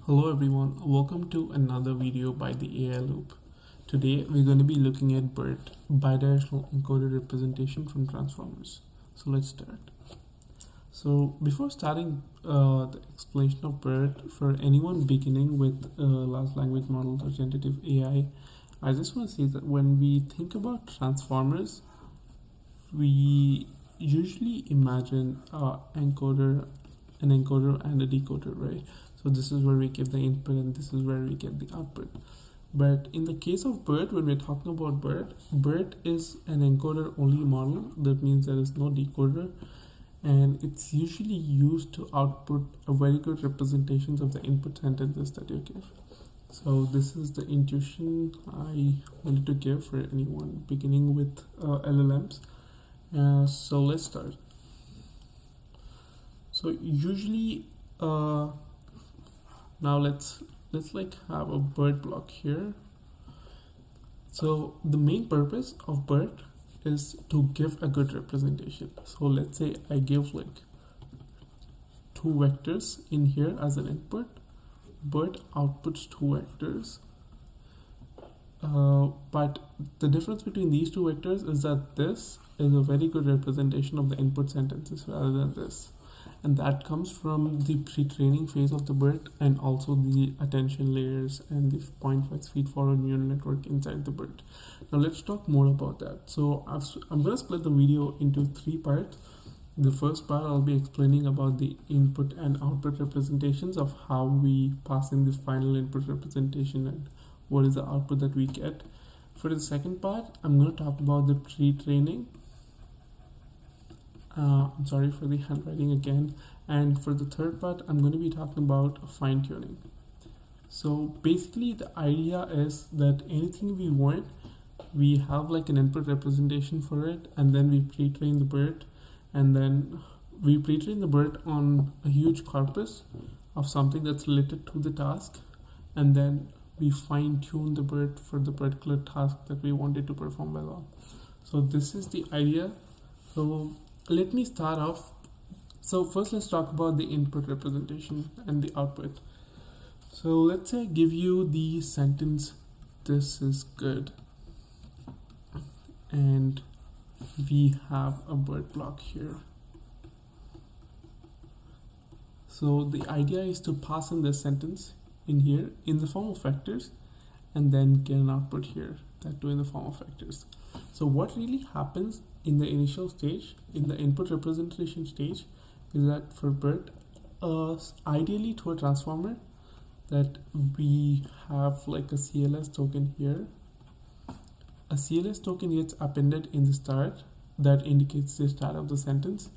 Hello everyone, welcome to another video by the AI Loop. Today we're going to be looking at BERT, bidirectional encoded representation from transformers. So let's start. So before starting the explanation of BERT, for anyone beginning with large language models or generative AI, I just want to say that when we think about transformers, we usually imagine an encoder and a decoder, right? So this is where we get the input and this is where we get the output. But in the case of BERT, when we're talking about BERT is an encoder only model. That means there is no decoder, and it's usually used to output a very good representations of the input sentences that you give. So this is the intuition I wanted to give for anyone beginning with LLMs. So let's start. So usually now let's like have a BERT block here. So the main purpose of BERT is to give a good representation. So let's say I give like two vectors in here as an input. BERT outputs two vectors. But the difference between these two vectors is that this is a very good representation of the input sentences rather than this. And that comes from the pre-training phase of the BERT and also the attention layers and the pointwise feed-forward neural network inside the BERT. Now let's talk more about that. So I'm going to split the video into three parts. The first part I'll be explaining about the input and output representations of how we pass in the final input representation and what is the output that we get. For the second part, I'm going to talk about the pre-training. I'm sorry for the handwriting again. And for the third part, I'm going to be talking about fine-tuning. So basically the idea is that anything we want, we have like an input representation for it, and then we pre-train the BERT, and then we pre-train the BERT on a huge corpus of something that's related to the task, and then we fine-tune the BERT for the particular task that we wanted to perform well on. So this is the idea. So let me start off. So first let's talk about the input representation and the output. So let's say I give you the sentence, "This is good," and we have a BERT block here. So the idea is to pass in this sentence in here in the form of vectors and then get an output here, that too in the form of vectors. So what really happens in the initial stage, in the input representation stage, is that for BERT, ideally to a transformer, that we have like a CLS token here. A CLS token gets appended in the start that indicates the start of the sentence.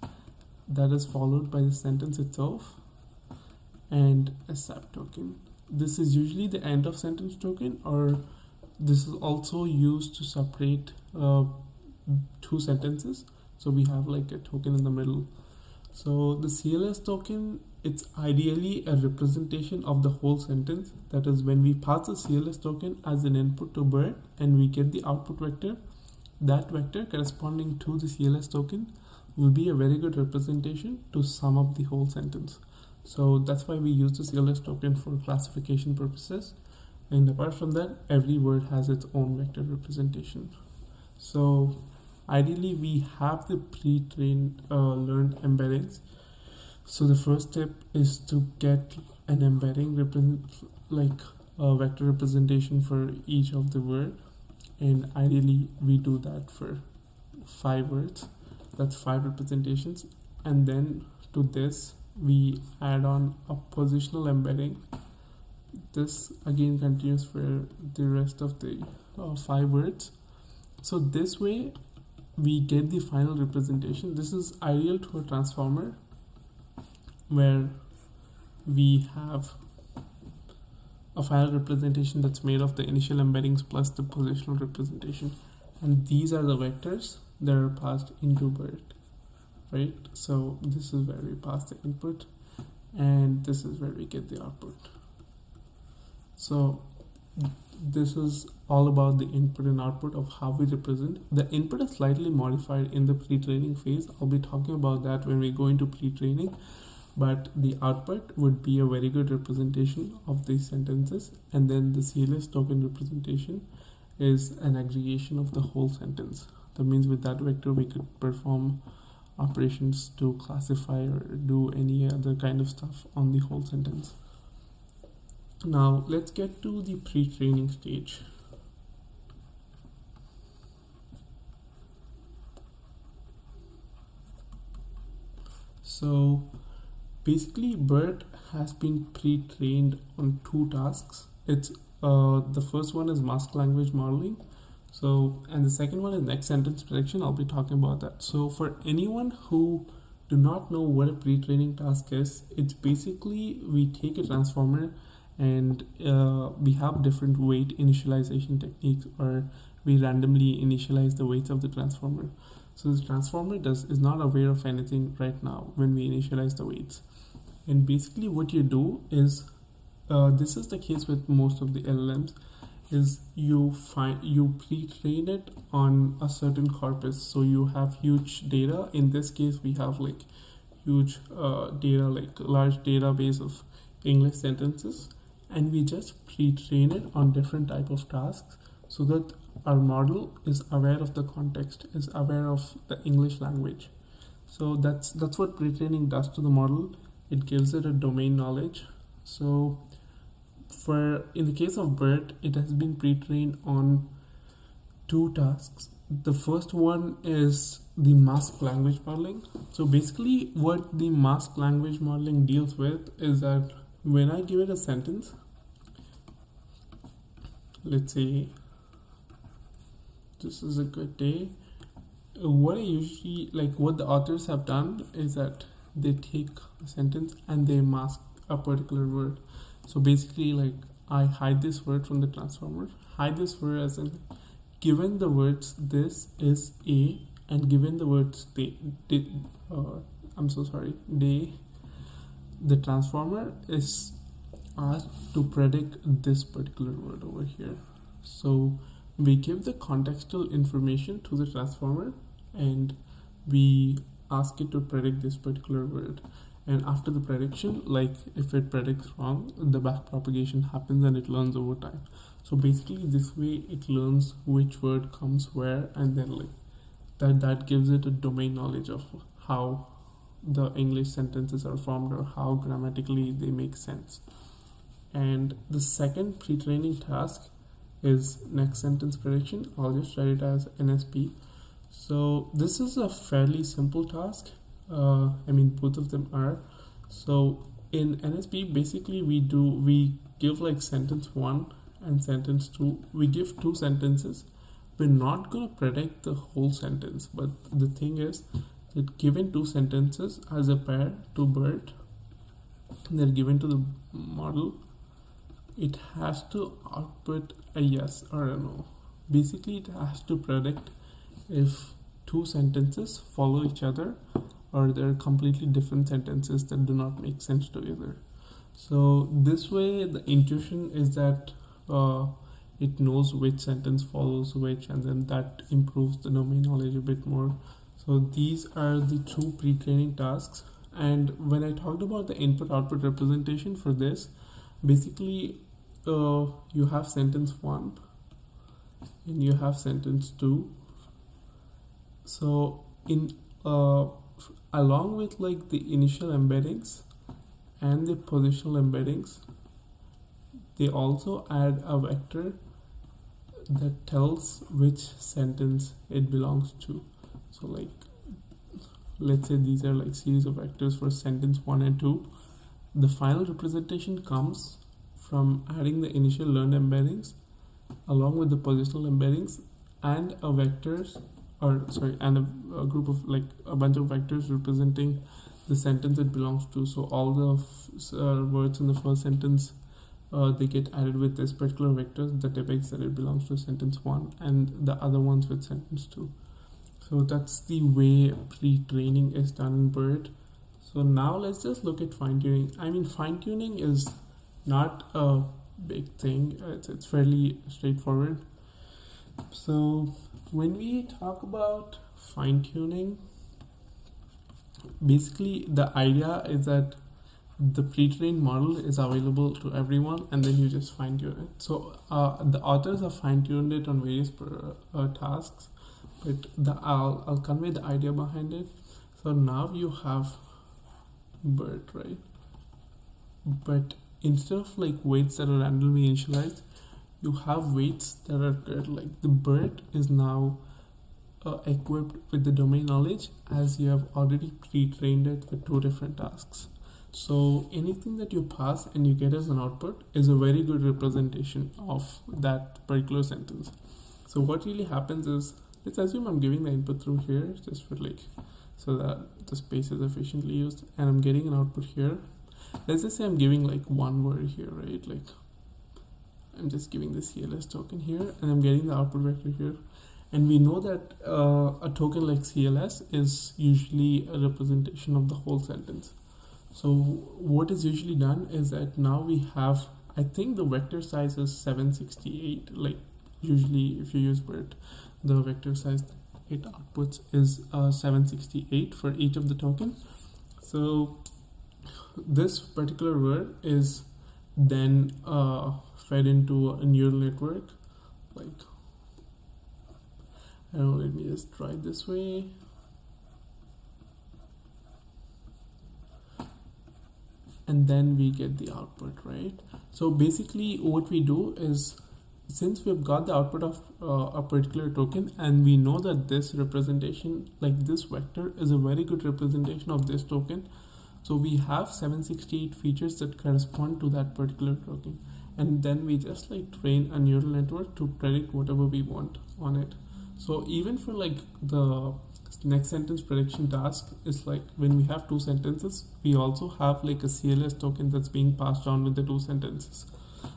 That is followed by the sentence itself and a sub token. This is usually the end of sentence token, or this is also used to separate two sentences. So we have like a token in the middle. So the CLS token, it's ideally a representation of the whole sentence. That is, when we pass the CLS token as an input to BERT and we get the output vector, that vector corresponding to the CLS token will be a very good representation to sum up the whole sentence. So that's why we use the CLS token for classification purposes. And apart from that, every word has its own vector representation. So ideally we have the pre-trained learned embeddings. So the first step is to get an embedding like a vector representation for each of the word, and ideally we do that for 5 words. That's 5 representations, and then to this we add on a positional embedding. This again continues for the rest of the 5 words. So this way we get the final representation. This is ideal to a transformer where we have a final representation that's made of the initial embeddings plus the positional representation, and these are the vectors that are passed into BERT, right? So this is where we pass the input and this is where we get the output. So this is all about the input and output of how we represent. The input is slightly modified in the pre-training phase. I'll be talking about that when we go into pre-training. but the output would be a very good representation of these sentences, and then the CLS token representation is an aggregation of the whole sentence. That means with that vector we could perform operations to classify or do any other kind of stuff on the whole sentence. Now let's get to the pre-training stage. So basically BERT has been pre-trained on two tasks. It's the first one is mask language modeling, so, and the second one is next sentence prediction. I'll be talking about that. So for anyone who do not know what a pre-training task is, it's basically we take a transformer and we have different weight initialization techniques, or we randomly initialize the weights of the transformer. So the transformer is not aware of anything right now when we initialize the weights. And basically what you do is, this is the case with most of the LLMs, is you pre-train it on a certain corpus. So you have huge data. In this case we have like huge data, like large database of English sentences, and we just pre-train it on different type of tasks so that our model is aware of the context, is aware of the English language. So that's what pre-training does to the model. It gives it a domain knowledge. So in the case of BERT, it has been pre-trained on two tasks. The first one is the mask language modeling. So basically what the mask language modeling deals with is that when I give it a sentence, let's say this is a good day, what I usually, like what the authors have done is that they take a sentence and they mask a particular word. So basically, like I hide this word from the transformer, hide this word as in given the words this is A, and given the words they, the transformer is asked to predict this particular word over here. So we give the contextual information to the transformer and we ask it to predict this particular word. And after the prediction, like if it predicts wrong, the back propagation happens and it learns over time. So basically this way it learns which word comes where, and then like that gives it a domain knowledge of how the English sentences are formed or how grammatically they make sense. And the second pre-training task is next sentence prediction. I'll just write it as NSP. So this is a fairly simple task. I mean both of them are. So in NSP basically we give like sentence 1 and sentence 2. We give two sentences. We're not going to predict the whole sentence, but the thing is that given two sentences as a pair to BERT, they're given to the model, it has to output a yes or a no. Basically it has to predict if two sentences follow each other or they're completely different sentences that do not make sense together. So this way the intuition is that it knows which sentence follows which, and then that improves the domain knowledge a bit more. So these are the two pre-training tasks. And when I talked about the input-output representation for this, basically you have sentence 1 and you have sentence 2. So in along with like the initial embeddings and the positional embeddings, they also add a vector that tells which sentence it belongs to. So like let's say these are like series of vectors for sentence 1 and 2. The final representation comes from adding the initial learned embeddings along with the positional embeddings and a vectors, or sorry, and a group of like a bunch of vectors representing the sentence it belongs to. So all the words in the first sentence, they get added with this particular vector that depicts that it belongs to sentence 1, and the other ones with sentence 2. So that's the way pre-training is done in BERT. So now let's just look at fine-tuning. I mean, fine-tuning is not a big thing. It's fairly straightforward. So when we talk about fine-tuning, basically the idea is that the pre-trained model is available to everyone, and then you just fine-tune it. So the authors have fine-tuned it on various tasks, but I'll convey the idea behind it. So now you have BERT, right? But instead of like weights that are randomly initialized, you have weights that are good. Like the BERT is now equipped with the domain knowledge, as you have already pre-trained it with 2 different tasks. So anything that you pass and you get as an output is a very good representation of that particular sentence. So what really happens is, let's assume I'm giving the input through here, just for like, so that the space is efficiently used, and I'm getting an output here. Let's just say I'm giving like one word here, right? Like I'm just giving the CLS token here, and I'm getting the output vector here. And we know that a token like CLS is usually a representation of the whole sentence. So what is usually done is that now we have, I think the vector size is 768. Like usually if you use BERT, the vector size it outputs is 768 for each of the tokens. So this particular word is then fed into a neural network. Like, I don't know, let me just try it this way. And then we get the output, right? So basically what we do is, since we've got the output of a particular token, and we know that this representation, like this vector, is a very good representation of this token, so we have 768 features that correspond to that particular token, and then we just like train a neural network to predict whatever we want on it. So even for like the next sentence prediction task, is like when we have 2 sentences, we also have like a CLS token that's being passed on with the 2 sentences.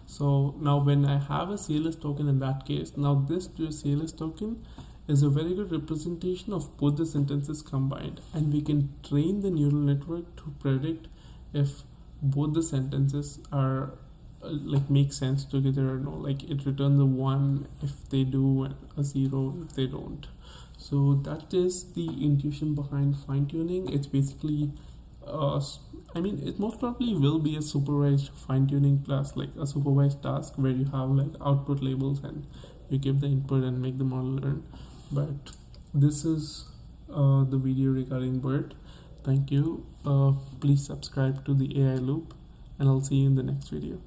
So now when I have a CLS token in that case, now this CLS token is a very good representation of both the sentences combined, and we can train the neural network to predict if both the sentences are like make sense together or no. Like it returns a 1 if they do and a 0 if they don't. So that is the intuition behind fine-tuning. It's basically I mean, it most probably will be a supervised fine-tuning class, like a supervised task where you have like output labels and you give the input and make the model learn. But this is the video regarding BERT. Thank you. Please subscribe to the AI Loop, and I'll see you in the next video.